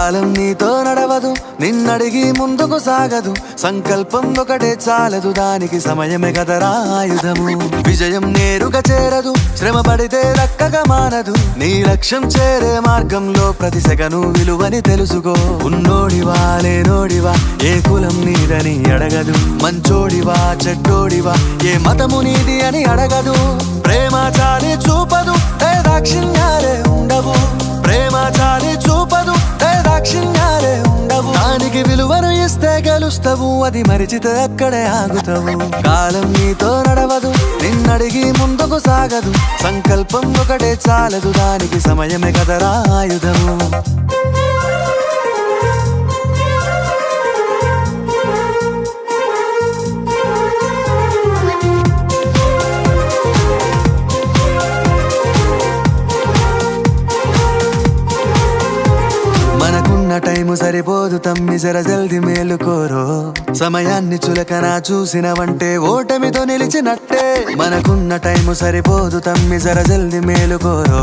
కాలం నీతో నడవదు, నిన్నడిగి ముందుకు సాగదు. సంకల్పం ఒకటే చాలదు, దానికి సమయమే కదరా ఆయుధము. విజయం నేరుగా చేరదు, శ్రమ పడితే దక్కగా మానదు. నీ లక్ష్యం చేరే మార్గంలో ప్రతి సెకను విలువని తెలుసుకో. ఉన్నోడివా లేనోడివా, ఏ కులం నీదని అడగదు. మంచోడివా చెడ్డోడివా, ఏ మతము నీది అని అడగదు. ప్రేమ చాలి చూపదు, దాక్షిణ్యాలే ఉండవు. ప్రేమ చాలి చూపదు, దాక్షిణ్యాలే ఉండవు. దానికి విలువను ఇస్తే గెలుస్తావు, అది మరిచితే అక్కడే ఆగుతావు. కాలం నీతో నడవదు, నిన్నడిగి ముందుకు సాగదు. సంకల్పం ఒకటే చాలదు, దానికి సమయమే కదరా ఆయుధము. టైము సరిపోదు తమ్మి, జర జల్ది మేలుకోరో. సమయాన్ని చులకన చూసినవంటే ఓటమితో నిలిచినట్టే. మనకున్న టైము సరిపోదు తమ్మి, జర జల్ది మేలుకోరో.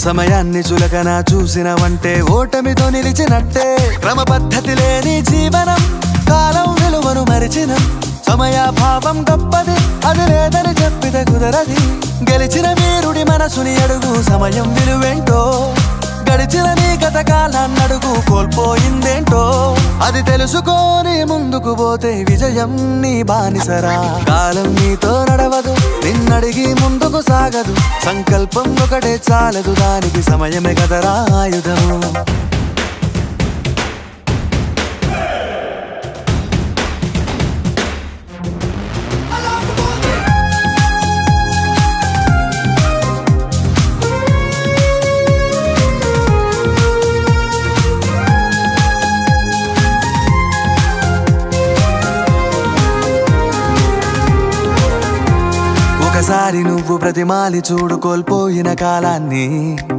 సమయాన్ని చులకన చూసినవంటే ఓటమితో నిలిచినట్టే. క్రమ పద్ధతి లేని జీవనం, కాలం విలువను మరిచినం. సమయాభావం గొప్పది, అది లేదని చెప్పితే కుదరది. గెలిచిన వీరుడి మనసుని అడుగు, సమయం విలువేంటో. గడిచిన నీ గత కాలాన్నడుగు, కోల్పోయిందేంటో. అది తెలుసుకొని ముందుకు పోతే విజయం నీ బానిసరా. కాలం నీతో నడవదు, నిన్నడిగి ముందుకు సాగదు. సంకల్పం ఒకటే చాలదు, దానికి సమయమే కదరా ఆయుధము. ఒకసారి నువ్వు ప్రతిమాలి చూడు కోల్పోయిన కాలాన్ని.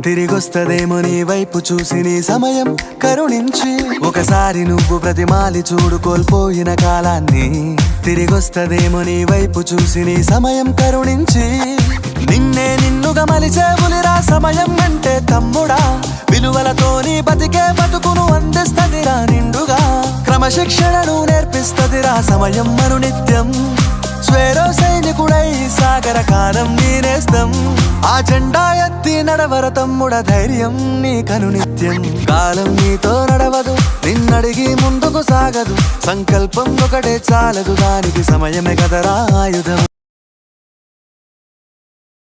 తిరిగొస్తదేమో నీ వైపు చూసి నీ సమయం కరుణించి. ఒకసారి నువ్వు ప్రతిమాలి చూడు కోల్పోయిన కాలాన్ని. తిరిగొస్తదేమో నీ వైపు చూసి నీ సమయం కరుణించి. నిన్నే నిన్నుగా మలిచేవులిరా సమయం అంటే తమ్ముడా. విలువలతోని బతికే బతుకును అందిస్తదిరా నిండుగా. క్రమశిక్షణను నేర్పిస్తదిరా సమయం మరు నిత్యం. స్వేరో సైనికుడై సాగర కాలం నీనేస్తం. ఆ జెండా ఎత్తి నడవర తమ్ముడ, ధైర్యం నీ కను నిత్యం. కాలం నీతో నడవదు, నిన్నడిగి ముందుకు సాగదు. సంకల్పం ఒకటే చాలదు, దానికి సమయమే కదరా ఆయుధం.